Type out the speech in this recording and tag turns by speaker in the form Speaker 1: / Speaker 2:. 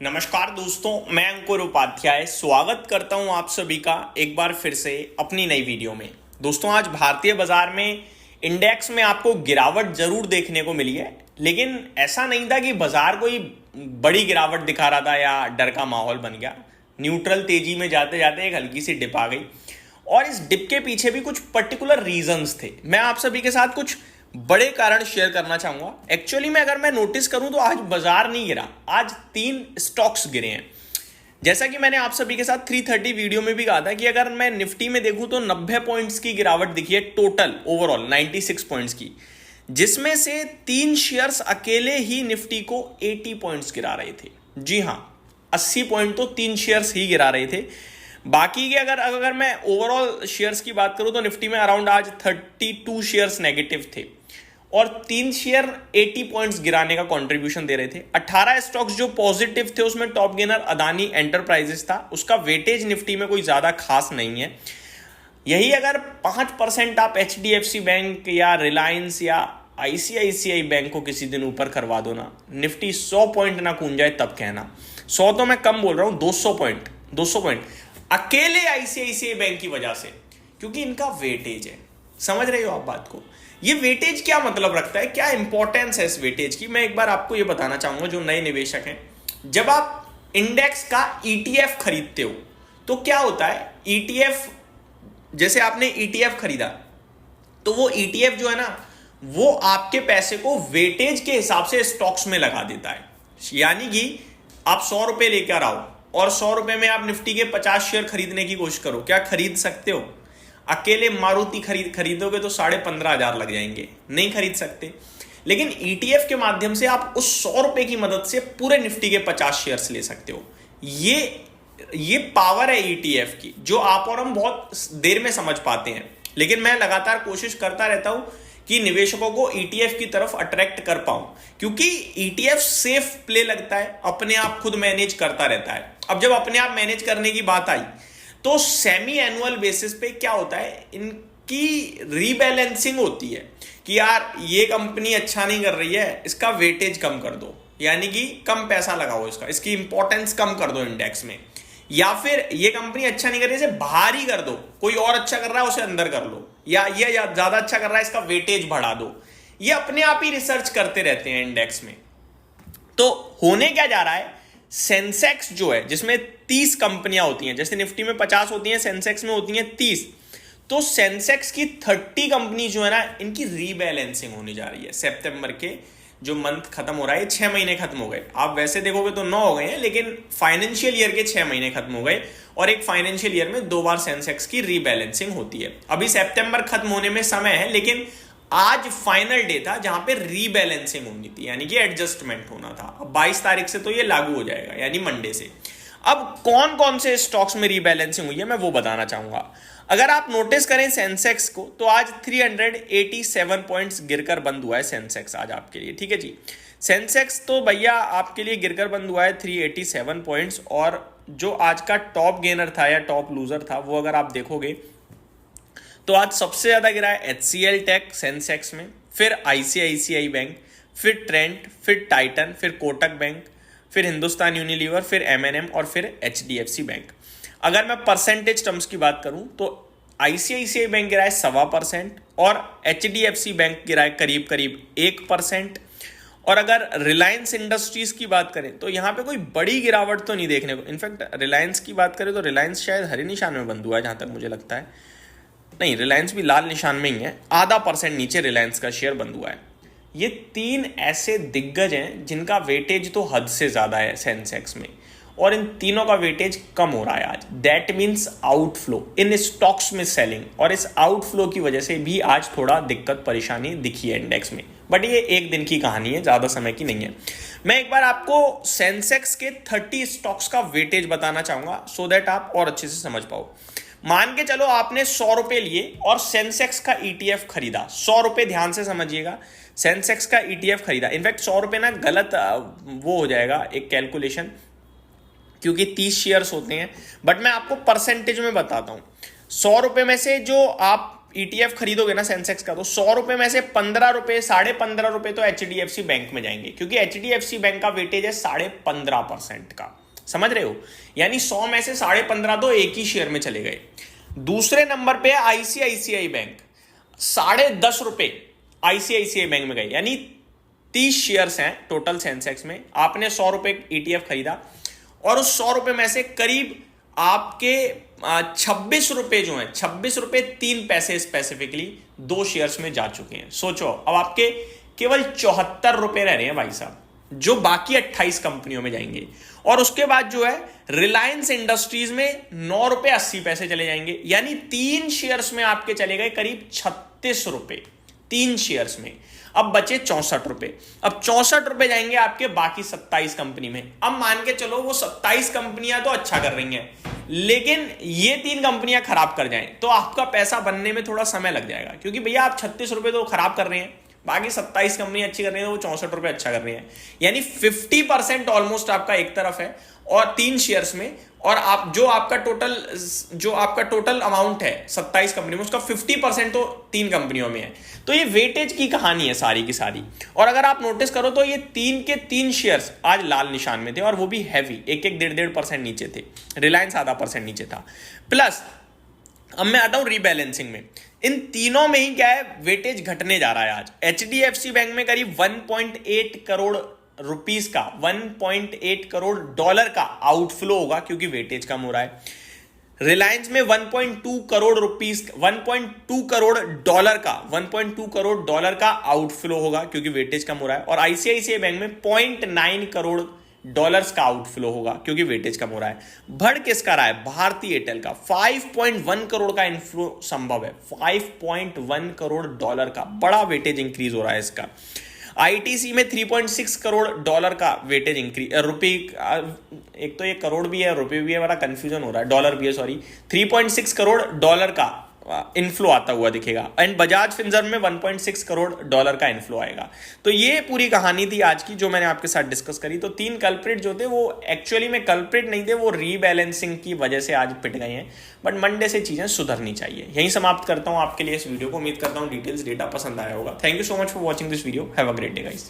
Speaker 1: नमस्कार दोस्तों, मैं अंकुर उपाध्याय स्वागत करता हूं आप सभी का एक बार फिर से अपनी नई वीडियो में। दोस्तों, आज भारतीय बाजार में इंडेक्स में आपको गिरावट जरूर देखने को मिली है, लेकिन ऐसा नहीं था कि बाजार कोई बड़ी गिरावट दिखा रहा था या डर का माहौल बन गया। न्यूट्रल तेजी में जाते जाते एक हल्की सी डिप आ गई और इस डिप के पीछे भी कुछ पर्टिकुलर रीजंस थे। मैं आप सभी के साथ कुछ बड़े कारण शेयर करना चाहूंगा। एक्चुअली में अगर मैं नोटिस करूं तो आज बाजार नहीं गिरा, आज 3 स्टॉक्स गिरे हैं। जैसा कि मैंने आप सभी के साथ 330 वीडियो में भी कहा था कि अगर मैं निफ्टी में देखूं तो 90 पॉइंट्स की गिरावट दिखी है, टोटल ओवरऑल 96 पॉइंट्स की, जिसमें से 3 शेयर्स अकेले ही निफ्टी को 80 पॉइंट्स गिरा रहे थे। जी हां, 80 पॉइंट तो 3 शेयर्स ही गिरा रहे थे। बाकी के अगर मैं ओवरऑल शेयर्स की बात करूं तो निफ्टी में अराउंड आज 32 शेयर्स नेगेटिव थे और 3 शेयर 80 पॉइंट्स गिराने का कंट्रीब्यूशन दे रहे थे। 18 स्टॉक्स जो पॉजिटिव थे उसमें टॉप गेनर अदानी एंटरप्राइजेस था, उसका वेटेज निफ्टी में कोई ज्यादा खास नहीं है। यही अगर 5% आप एचडीएफसी बैंक या रिलायंस या आईसीआईसीआई बैंक को किसी दिन ऊपर करवा दो ना, निफ्टी 100 पॉइंट ना कूद जाए तब कहना। 100 तो मैं कम बोल रहा हूं, 200 पॉइंट अकेले आईसीआईसीआई बैंक की वजह से, क्योंकि इनका वेटेज है। समझ रहे हो आप बात को? ये वेटेज क्या मतलब रखता है, क्या इंपॉर्टेंस है इस वेटेज की, मैं एक बार आपको ये बताना चाहूंगा जो नए निवेशक हैं। जब आप इंडेक्स का ईटीएफ खरीदते हो तो क्या होता है, ईटीएफ जैसे आपने ईटीएफ खरीदा तो वो ईटीएफ जो है ना, वो आपके पैसे को वेटेज के हिसाब से स्टॉक्स में लगा देता है। यानी कि आप 100 रुपए लेकर आओ और 100 रुपए में आप निफ्टी के 50 शेयर खरीदने की कोशिश करो, क्या खरीद सकते हो? अकेले मारुति खरीदोगे तो 15,500 लग जाएंगे, नहीं खरीद सकते। लेकिन ईटीएफ के माध्यम से आप उस 100 रुपए की मदद से पूरे निफ्टी के 50 शेयर्स ले सकते हो। ये पावर है ईटीएफ की, जो आप और हम बहुत देर में समझ पाते हैं। लेकिन मैं लगातार कोशिश करता रहता हूं कि निवेशकों को ईटीएफ की तरफ अट्रैक्ट कर पाऊं, क्योंकि ईटीएफ सेफ प्ले लगता है, अपने आप खुद मैनेज करता रहता है। अब जब अपने आप मैनेज करने की बात आई तो सेमी एनुअल बेसिस पे क्या होता है, इनकी रीबैलेंसिंग होती है कि यार ये कंपनी अच्छा नहीं कर रही है, इसका वेटेज कम कर दो, यानी कि कम पैसा लगाओ, इसकी इंपॉर्टेंस कम कर दो इंडेक्स में। या फिर ये कंपनी अच्छा नहीं कर रही, इसे बाहर ही कर दो, कोई और अच्छा कर रहा है उसे अंदर कर लो, या ये ज्यादा अच्छा कर रहा है इसका वेटेज बढ़ा दो। ये अपने आप ही रिसर्च करते रहते हैं इंडेक्स में। तो होने क्या जा रहा है, सेंसेक्स जो है जिसमें 30 कंपनियां होती हैं, जैसे निफ्टी में 50 होती हैं, सेंसेक्स में होती हैं 30। तो सेंसेक्स की 30 कंपनी जो है ना, इनकी रीबैलेंसिंग होने जा रही है। सितंबर के जो मंथ खत्म हो रहा है, 6 महीने खत्म हो गए। आप वैसे देखोगे तो 9 हो गए हैं, लेकिन फाइनेंशियल ईयर के 6 महीने खत्म हो गए और एक फाइनेंशियल ईयर में 2 बार सेंसेक्स की रीबैलेंसिंग होती है। अभी सितंबर खत्म होने में समय है, लेकिन आज फाइनल डे था जहां पे रीबैलेंसिंग होनी थी, यानी कि एडजस्टमेंट होना था। अब 22 तारीख से तो ये लागू हो जाएगा, यानी मंडे से। अब कौन कौन से स्टॉक्स में रीबैलेंसिंग हुई है मैं वो बताना चाहूंगा। अगर आप नोटिस करें सेंसेक्स को तो आज 387 पॉइंट्स गिरकर बंद हुआ है सेंसेक्स आज आपके लिए। ठीक है जी, सेंसेक्स तो भैया आपके लिए गिरकर बंद हुआ है 387 पॉइंट्स। और जो आज का टॉप गेनर था या टॉप लूजर था, वो अगर आप देखोगे तो आज सबसे ज्यादा गिरा है एचसीएल टेक सेंसेक्स में, फिर आईसीआईसीआई बैंक, फिर ट्रेंट, फिर टाइटन, फिर कोटक बैंक, फिर हिंदुस्तान यूनिलीवर, फिर एमएनएम और फिर एचडीएफसी बैंक। अगर मैं परसेंटेज टर्म्स की बात करूं तो आईसीआईसीआई बैंक गिरा है 1.25% और एचडीएफसी बैंक गिरा है करीब करीब 1%। और अगर रिलायंस इंडस्ट्रीज की बात करें तो यहां पे कोई बड़ी गिरावट तो नहीं देखने को। इनफैक्ट रिलायंस की बात करें तो रिलायंस शायद हरे निशान में बंद हुआ है, जहां तक मुझे लगता है। नहीं, रिलायंस भी लाल निशान में ही है, 0.5% नीचे रिलायंस का शेयर बंद हुआ है। ये 3 ऐसे दिग्गज हैं जिनका वेटेज तो हद से ज्यादा है सेंसेक्स में, और इन तीनों का वेटेज कम हो रहा है आज। That means outflow in stocks में सेलिंग, और इस आउटफ्लो की वजह से भी आज थोड़ा दिक्कत परेशानी दिखी है इंडेक्स में। बट ये एक दिन की कहानी है, ज्यादा समय की नहीं है। मैं एक बार आपको सेंसेक्स के 30 स्टॉक्स का वेटेज बताना चाहूंगा सो दैट आप और अच्छे से समझ पाओ। मान के चलो आपने 100 रुपए लिए और सेंसेक्स का ईटीएफ खरीदा। 100 रुपए, ध्यान से समझिएगा, सेंसेक्स का ईटीएफ खरीदा। इनफैक्ट 100 रुपए ना गलत वो हो जाएगा एक कैलकुलेशन, क्योंकि 30 शेयर्स होते हैं। बट मैं आपको परसेंटेज में बताता हूं। 100 रुपए में से जो आप ETF खरीदोगे ना सेंसेक्स का, तो 100 रुपए में से 15 रुपए, 15.5 रुपए तो HDFC बैंक में जाएंगे, क्योंकि HDFC बैंक का वेटेज है 15.5% का। समझ रहे हो? यानी 100 में से 15.5 तो एक ही शेयर में चले गए। दूसरे नंबर पे ICICI बैंक, 10.5 रुपए ICICI बैंक में गए, यानी 30 शेयर्स हैं टोटल सेंसेक्स में। आपने 100 रुपए ETF खरीदा और उस 100 रुपए में से करीब आपके 26 रुपए जो है, 26 रुपए 3 पैसे स्पेसिफिकली 2 शेयर्स में जा चुके हैं। सोचो, अब आपके केवल 74 रुपए रह रहे हैं भाई साहब, जो बाकी 28 कंपनियों में जाएंगे। और उसके बाद जो है रिलायंस इंडस्ट्रीज में 9 रुपए 80 पैसे चले जाएंगे, यानी 3 शेयर्स में आपके चले गए करीब 36 रुपए 3 शेयर्स में। अब बचे 64 रुपए। अब 64 रुपए जाएंगे आपके बाकी 27 कंपनी में। अब मान के चलो वो 27 कंपनियां तो अच्छा कर रही हैं, लेकिन ये 3 कंपनियां खराब कर जाएं तो आपका पैसा बनने में थोड़ा समय लग जाएगा, क्योंकि भैया आप 36 रुपए तो खराब कर रहे हैं, बाकी 27 कंपनी अच्छी कर रही है, वो 64 रुपए अच्छा कर रही है। यानी 50% ऑलमोस्ट आपका एक तरफ है और 3 शेयर्स में, और आप जो आपका टोटल अमाउंट है 27 कंपनी में, उसका 50% तो 3 कंपनियों में है। तो ये वेटेज की कहानी है सारी की सारी। और अगर आप नोटिस करो तो ये 3 के 3 शेयर्स आज लाल निशान में थे, और वो भी हैवी, 1-1.5% नीचे थे। रिलायंस आधा % नीचे था। प्लस अब मैं आता हूं रीबैलेंसिंग में। इन तीनों में ही क्या है, वेटेज घटने जा रहा है। आज HDFC बैंक में करीब 1.8 करोड़ रुपीस का, 1.8 करोड़ डॉलर का आउटफ्लो होगा, क्योंकि वेटेज कम हो रहा है। रिलायंस में 1.2 करोड़ रुपीस, 1.2 करोड़ डॉलर का, 1.2 करोड़ डॉलर का आउटफ्लो होगा, क्योंकि वेटेज कम हो रहा है। और ICICI बैंक में 0.9 करोड़ डॉलर्स का आउटफ्लो होगा, क्योंकि वेटेज कम हो रहा है। बढ़ किसका रहा है? भारतीय एयरटेल का 5.1 करोड़ का इन्फ्लो संभव है। 5.1 करोड़ डॉलर का बड़ा वेटेज इंक्रीज हो रहा है इसका। ITC में 3.6 करोड़ डॉलर का वेटेज इंक्रीज, रुपये, एक तो ये करोड़ भी है रुपये भी है, बड़ा कंफ्यूजन हो रहा है, डॉलर भी है सॉरी। 3.6 करोड़ डॉलर का इनफ्लो आता हुआ दिखेगा। एंड बजाज फिनसर्व में 1.6 करोड़ डॉलर का इनफ्लो आएगा। तो ये पूरी कहानी थी आज की, जो मैंने आपके साथ डिस्कस करी। तो 3 कल्प्रिट जो थे वो एक्चुअली में कल्प्रिट नहीं थे, वो रीबैलेंसिंग की वजह से आज पिट गए हैं। बट मंडे से चीजें सुधरनी चाहिए। यहीं समाप्त करता हूं आपके लिए इस वीडियो को। उम्मीद करता हूं डिटेल्स डेटा पसंद आया होगा। Thank you so much for watching this video. Have a great day guys.